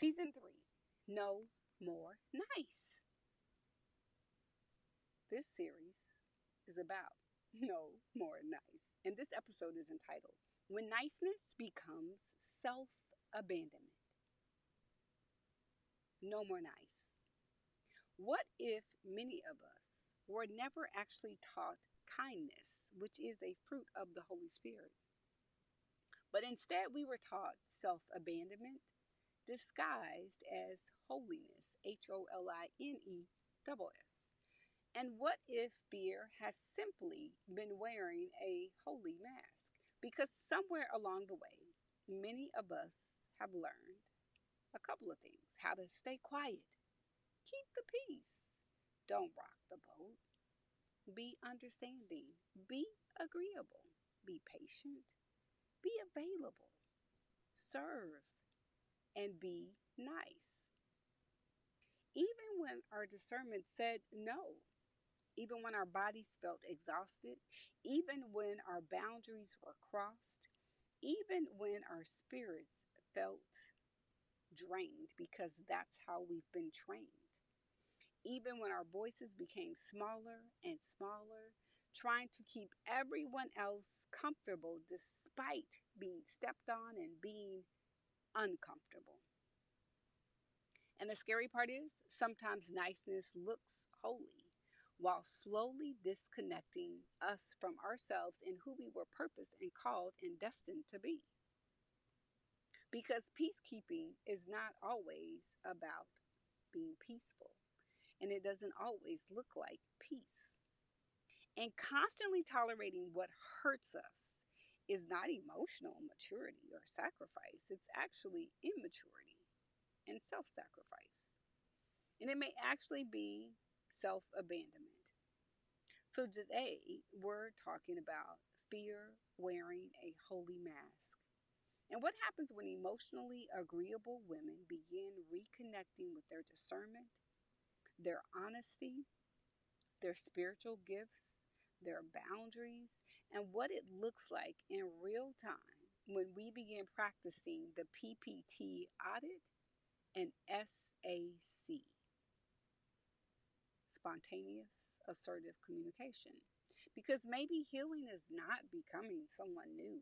Season 3, No More Nice. This series is about no more nice. And this episode is entitled When Niceness Becomes Self Abandonment. No more nice. What if many of us were never actually taught kindness, which is a fruit of the Holy Spirit, but instead we were taught self abandonment disguised as holiness, HOLINESS? And what if fear has simply been wearing a holy mask? Because somewhere along the way, many of us have learned a couple of things: how to stay quiet, keep the peace, don't rock the boat, be understanding, be agreeable, be patient, be available, serve, and be nice. Even when our discernment said no, even when our bodies felt exhausted, even when our boundaries were crossed, even when our spirits felt drained because that's how we've been trained, even when our voices became smaller and smaller, trying to keep everyone else comfortable despite being stepped on and being uncomfortable. And the scary part is sometimes niceness looks holy while slowly disconnecting us from ourselves and who we were purposed and called and destined to be. Because peacekeeping is not always about being peaceful, and it doesn't always look like peace. And constantly tolerating what hurts us is not emotional maturity or sacrifice, it's actually immaturity and self sacrifice. And it may actually be self abandonment. So today we're talking about fear wearing a holy mask. And what happens when emotionally agreeable women begin reconnecting with their discernment, their honesty, their spiritual gifts, their boundaries, and what it looks like in real time when we begin practicing the PPT audit and SAC, spontaneous assertive communication. Because maybe healing is not becoming someone new.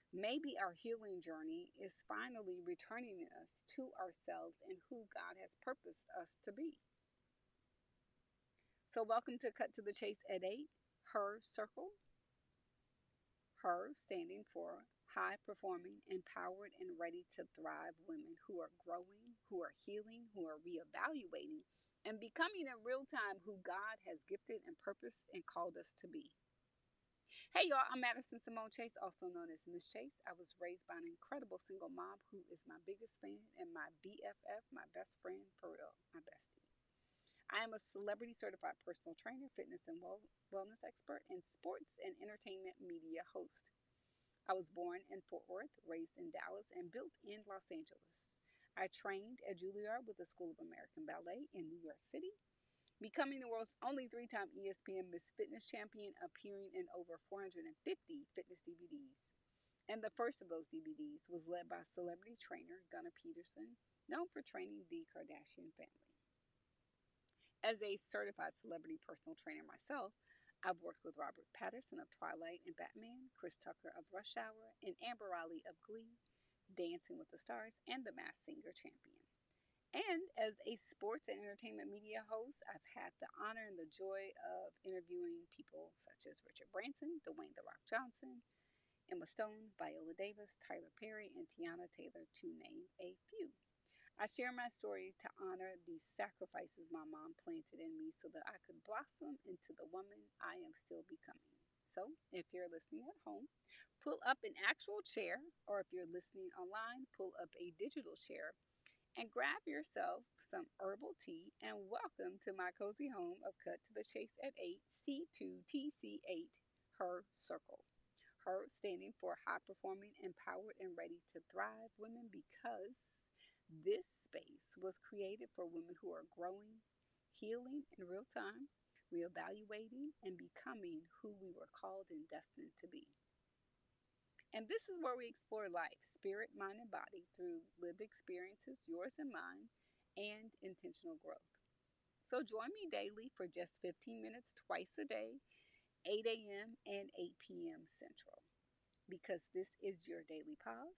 Maybe our healing journey is finally returning us to ourselves and who God has purposed us to be. So, welcome to Cut to the Chase at 8, H.E.R Circle. H.E.R standing for high performing, empowered, and ready to thrive women who are growing, who are healing, who are reevaluating, and becoming in real time who God has gifted and purposed and called us to be. Hey y'all, I'm Madison Samone Chase, also known as Miss Chase. I was raised by an incredible single mom who is my biggest fan and my BFF, my best friend for real, my bestie. I am a celebrity certified personal trainer, fitness and wellness expert, and sports and entertainment media host. I was born in Fort Worth, raised in Dallas, and built in Los Angeles. I trained at Juilliard with the School of American Ballet in New York City, becoming the world's only three-time ESPN Miss Fitness champion, appearing in over 450 fitness DVDs. And the first of those DVDs was led by celebrity trainer Gunnar Peterson, known for training the Kardashian family. As a certified celebrity personal trainer myself, I've worked with Robert Pattinson of Twilight and Batman, Chris Tucker of Rush Hour, and Amber Riley of Glee, Dancing with the Stars, and The Masked Singer champion. And as a sports and entertainment media host, I've had the honor and the joy of interviewing people such as Richard Branson, Dwayne The Rock Johnson, Emma Stone, Viola Davis, Tyler Perry, and Tiana Taylor, to name a few. I share my story to honor the sacrifices my mom planted in me so that I could blossom into the woman I am still becoming. So, if you're listening at home, pull up an actual chair, or if you're listening online, pull up a digital chair and grab yourself some herbal tea and welcome to my cozy home of Cut to the Chase at 8, C2TC8 H.E.R Circle. H.E.R standing for high performing, empowered, and ready to thrive women, because this space was created for women who are growing, healing in real time, reevaluating, and becoming who we were called and destined to be. And this is where we explore life, spirit, mind, and body through lived experiences, yours and mine, and intentional growth. So join me daily for just 15 minutes twice a day, 8 a.m. and 8 p.m. Central, because this is your daily pause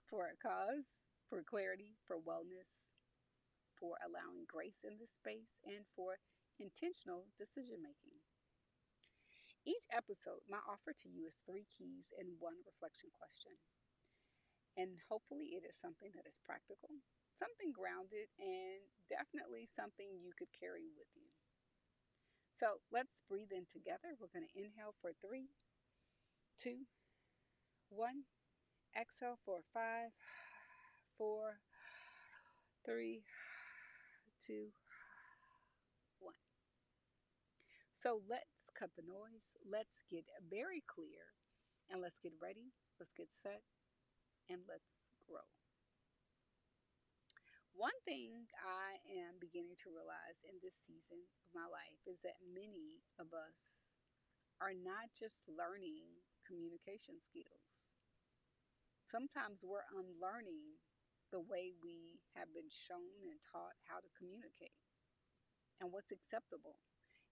for a cause, for clarity, for wellness, for allowing grace in this space, and for intentional decision making. Each episode, my offer to you is three keys and one reflection question. And hopefully, it is something that is practical, something grounded, and definitely something you could carry with you. So let's breathe in together. We're going to inhale for 3, 2, 1. Exhale for 5, 4, 3, 2, 1. So let's cut the noise. Let's get very clear and let's get ready. Let's get set and let's grow. One thing I am beginning to realize in this season of my life is that many of us are not just learning communication skills. Sometimes we're unlearning the way we have been shown and taught how to communicate and what's acceptable.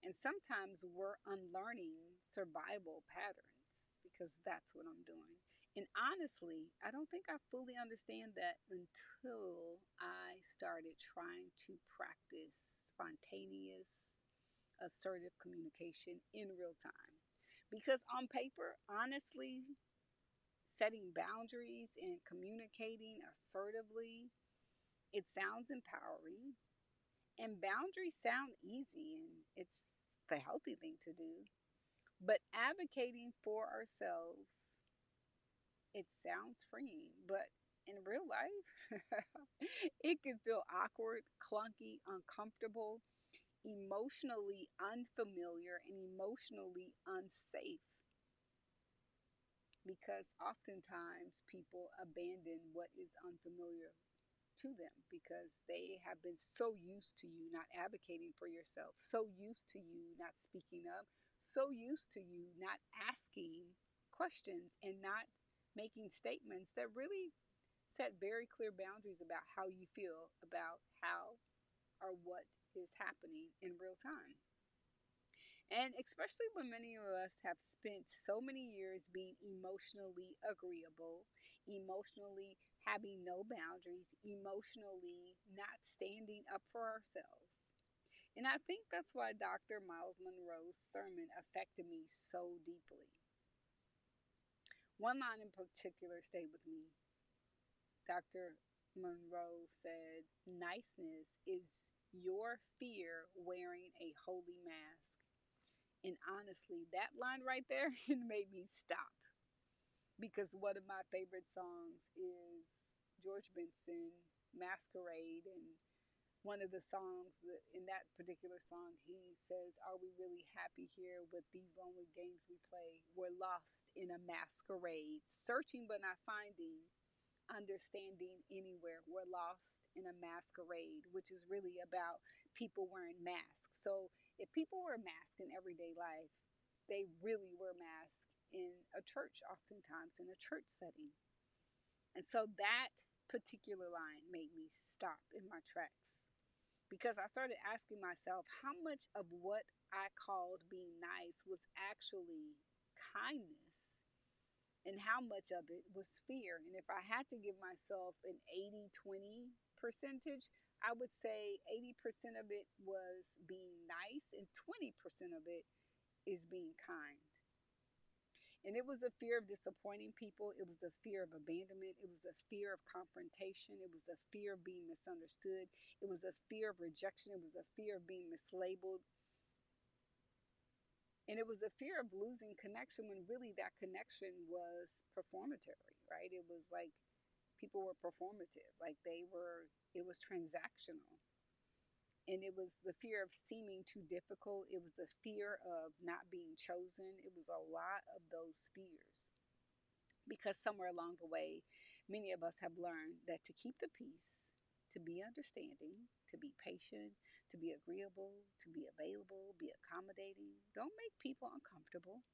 And sometimes we're unlearning survival patterns because that's what I'm doing. And honestly, I don't think I fully understand that until I started trying to practice spontaneous, assertive communication in real time. Because on paper, honestly, setting boundaries and communicating assertively, it sounds empowering. And boundaries sound easy and it's the healthy thing to do. But advocating for ourselves, it sounds freeing. But in real life, it can feel awkward, clunky, uncomfortable, emotionally unfamiliar, and emotionally unsafe because oftentimes people abandon what is unfamiliar to them because they have been so used to you not advocating for yourself, so used to you not speaking up, so used to you not asking questions and not making statements that really set very clear boundaries about how you feel about how or what is happening in real time. And especially when many of us have spent so many years being emotionally agreeable, emotionally having no boundaries, emotionally not standing up for ourselves. And I think that's why Dr. Myles Munroe's sermon affected me so deeply. One line in particular stayed with me. Dr. Munroe said, "Niceness is your fear wearing a holy mask." And honestly, that line right there, it made me stop. Because one of my favorite songs is George Benson, Masquerade. And one of the songs, in that particular song, he says, "Are we really happy here with these lonely games we play? We're lost in a masquerade, searching but not finding, understanding anywhere. We're lost in a masquerade," which is really about people wearing masks. So if people wear masks in everyday life, they really wear masks in a church, oftentimes in a church setting. And so that particular line made me stop in my tracks because I started asking myself how much of what I called being nice was actually kindness and how much of it was fear. And if I had to give myself an 80-20 percentage, I would say 80% of it was being nice and 20% of it is being kind. And it was a fear of disappointing people. It was a fear of abandonment. It was a fear of confrontation. It was a fear of being misunderstood. It was a fear of rejection. It was a fear of being mislabeled. And it was a fear of losing connection when really that connection was performatory, right? It was like people were performative, like it was transactional. And it was the fear of seeming too difficult. It was the fear of not being chosen. It was a lot of those fears. Because somewhere along the way, many of us have learned that to keep the peace, to be understanding, to be patient, to be agreeable, to be available, be accommodating, don't make people uncomfortable.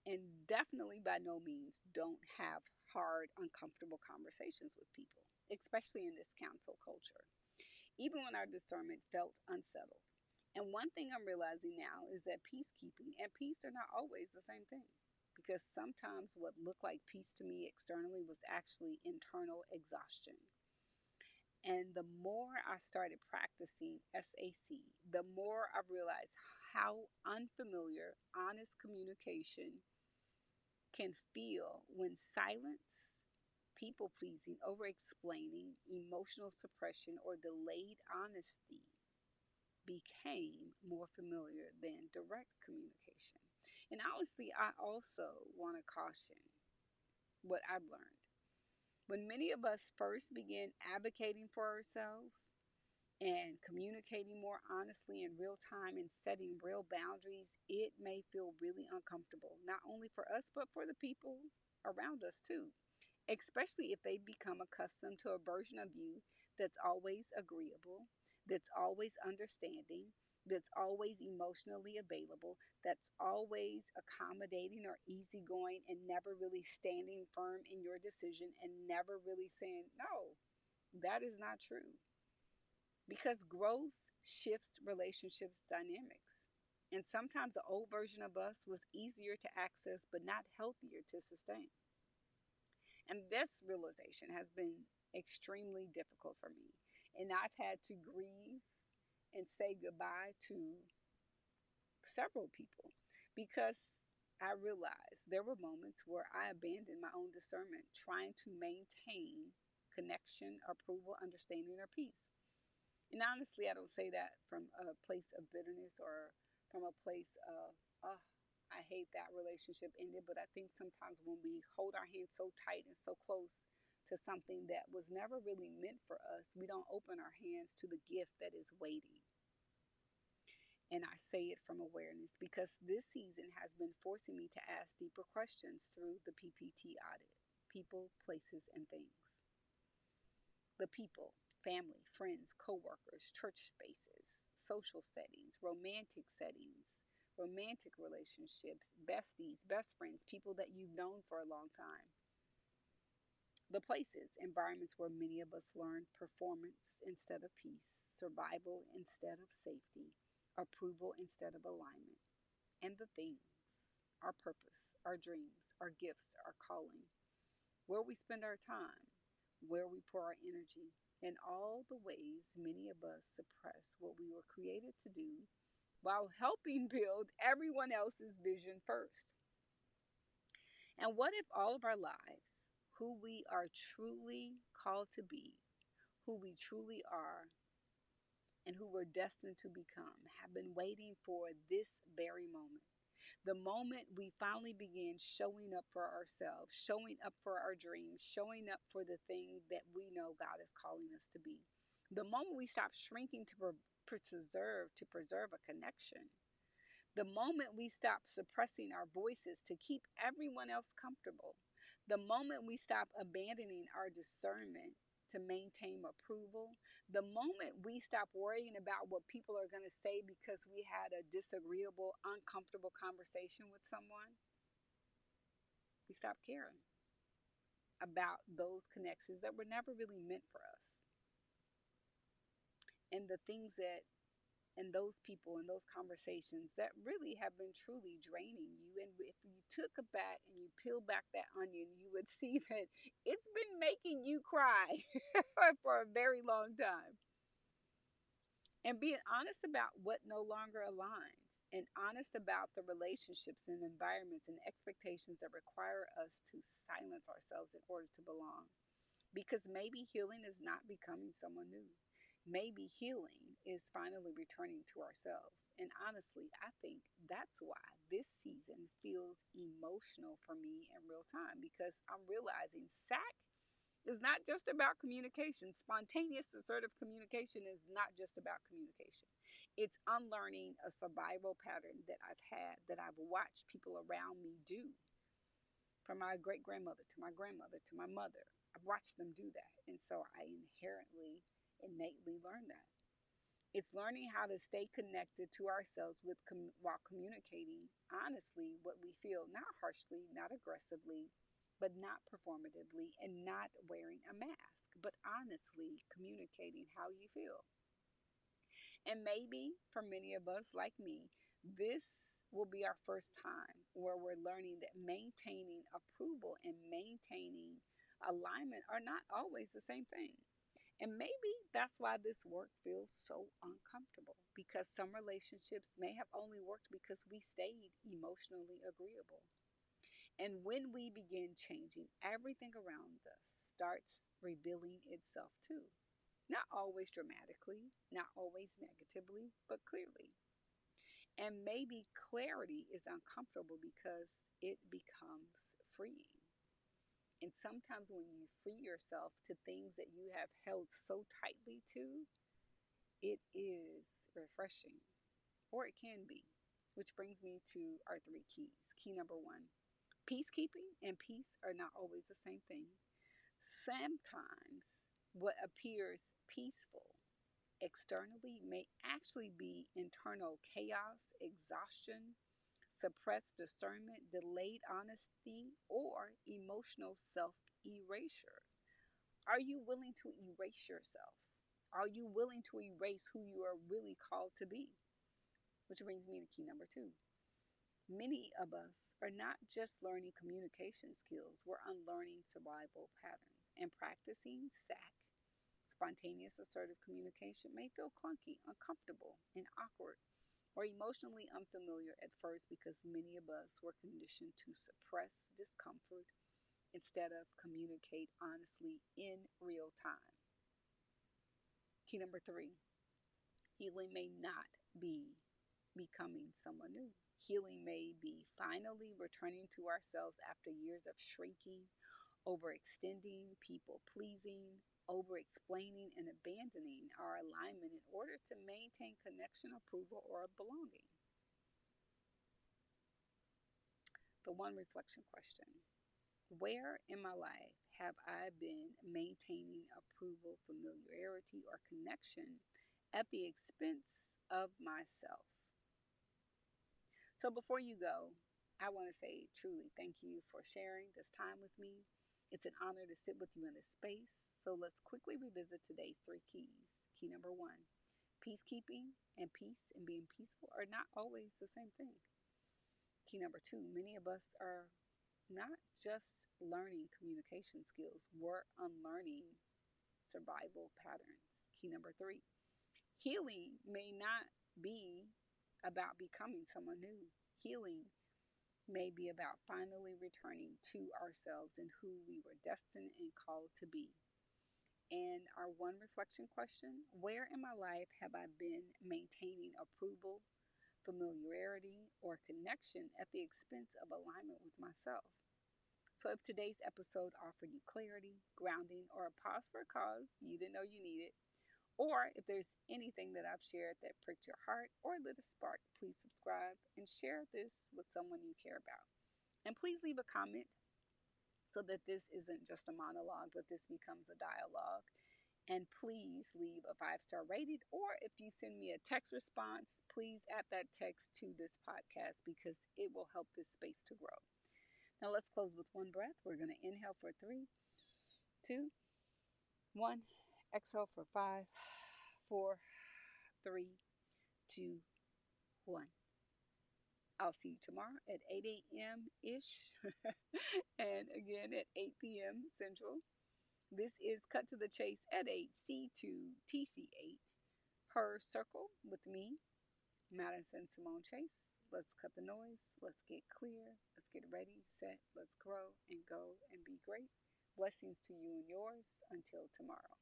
And definitely by no means don't have hard, uncomfortable conversations with people, especially in this council culture, even when our discernment felt unsettled. And one thing I'm realizing now is that peacekeeping and peace are not always the same thing. Because sometimes what looked like peace to me externally was actually internal exhaustion. And the more I started practicing SAC, the more I realized how unfamiliar honest communication can feel when silence, people pleasing, over explaining, emotional suppression, or delayed honesty became more familiar than direct communication. And honestly, I also want to caution what I've learned. When many of us first begin advocating for ourselves and communicating more honestly in real time and setting real boundaries, it may feel really uncomfortable, not only for us, but for the people around us too, especially if they become accustomed to a version of you that's always agreeable, that's always understanding, that's always emotionally available, that's always accommodating or easygoing, and never really standing firm in your decision and never really saying, no, that is not true. Because growth shifts relationships dynamics. And sometimes the old version of us was easier to access, but not healthier to sustain. And this realization has been extremely difficult for me. And I've had to grieve and say goodbye to several people because I realized there were moments where I abandoned my own discernment trying to maintain connection, approval, understanding, or peace. And honestly, I don't say that from a place of bitterness or from a place of, oh, I hate that relationship ended. But I think sometimes when we hold our hands so tight and so close to something that was never really meant for us, we don't open our hands to the gift that is waiting. And I say it from awareness because this season has been forcing me to ask deeper questions through the PPT audit: people, places, and things. The people, family, friends, coworkers, church spaces, social settings, romantic relationships, besties, best friends, people that you've known for a long time. The places, environments where many of us learn performance instead of peace, survival instead of safety, approval instead of alignment. And the things, our purpose, our dreams, our gifts, our calling, where we spend our time, where we pour our energy, and all the ways many of us suppress what we were created to do while helping build everyone else's vision first. And what if all of our lives, who we are truly called to be, who we truly are, and who we're destined to become, have been waiting for this very moment? The moment we finally begin showing up for ourselves, showing up for our dreams, showing up for the thing that we know God is calling us to be. The moment we stop shrinking to preserve a connection. The moment we stop suppressing our voices to keep everyone else comfortable. The moment we stop abandoning our discernment to maintain approval. The moment we stop worrying about what people are going to say because we had a disagreeable, uncomfortable conversation with someone, we stop caring about those connections that were never really meant for us. And the things that and those people and those conversations that really have been truly draining you. And if you took a back and you peel back that onion, you would see that it's been making you cry for a very long time. And being honest about what no longer aligns, and honest about the relationships and environments and expectations that require us to silence ourselves in order to belong. Because maybe healing is not becoming someone new. Maybe healing is finally returning to ourselves. And honestly, I think that's why this season feels emotional for me in real time, because I'm realizing SAC is not just about communication. Spontaneous assertive communication is not just about communication. It's unlearning a survival pattern that I've had, that I've watched people around me do, from my great grandmother to my grandmother to my mother. I've watched them do that. And so I innately learned that. It's learning how to stay connected to ourselves while communicating honestly what we feel, not harshly, not aggressively, but not performatively, and not wearing a mask, but honestly communicating how you feel. And maybe for many of us, like me, this will be our first time where we're learning that maintaining approval and maintaining alignment are not always the same thing. And maybe that's why this work feels so uncomfortable, because some relationships may have only worked because we stayed emotionally agreeable. And when we begin changing, everything around us starts revealing itself too. Not always dramatically, not always negatively, but clearly. And maybe clarity is uncomfortable because it becomes freeing. And sometimes when you free yourself to things that you have held so tightly to, it is refreshing, or it can be. Which brings me to our three keys. Key number one: peacekeeping and peace are not always the same thing. Sometimes what appears peaceful externally may actually be internal chaos, exhaustion, suppressed discernment, delayed honesty, or emotional self erasure. Are you willing to erase yourself? Are you willing to erase who you are really called to be? Which brings me to key number two. Many of us are not just learning communication skills, we're unlearning survival patterns. And practicing SAC, spontaneous assertive communication, may feel clunky, uncomfortable, and awkward, or emotionally unfamiliar at first because many of us were conditioned to suppress discomfort instead of communicate honestly in real time. Key number three: healing may not be becoming someone new. Healing may be finally returning to ourselves after years of shrinking, overextending, people pleasing, over explaining, and abandoning our alignment in order to maintain connection, approval, or belonging. The one reflection question: where in my life have I been maintaining approval, familiarity, or connection at the expense of myself? So before you go, I want to say truly thank you for sharing this time with me. It's an honor to sit with you in this space. So let's quickly revisit today's three keys. Key number one: peacekeeping and peace and being peaceful are not always the same thing. Key number two: many of us are not just learning communication skills, we're unlearning survival patterns. Key number three: healing may not be about becoming someone new. Healing may be about finally returning to ourselves and who we were destined and called to be. And our one reflection question: where in my life have I been maintaining approval, familiarity, or connection at the expense of alignment with myself? So, if today's episode offered you clarity, grounding, or a pause for a cause you didn't know you needed, or if there's anything that I've shared that pricked your heart or lit a spark, please subscribe and share this with someone you care about. And please leave a comment so that this isn't just a monologue, but this becomes a dialogue. And please leave a 5-star rating, or if you send me a text response, please add that text to this podcast because it will help this space to grow. Now let's close with one breath. We're going to inhale for 3, 2, 1. Exhale for 5, 4, 3, 2, 1. I'll see you tomorrow at 8 a.m. ish and again at 8 p.m. Central. This is Cut to the Chase at 8 C2TC8 H.E.R Circle with me, Madison Samone Chase. Let's cut the noise. Let's get clear. Let's get ready, set. Let's grow and go and be great. Blessings to you and yours. Until tomorrow.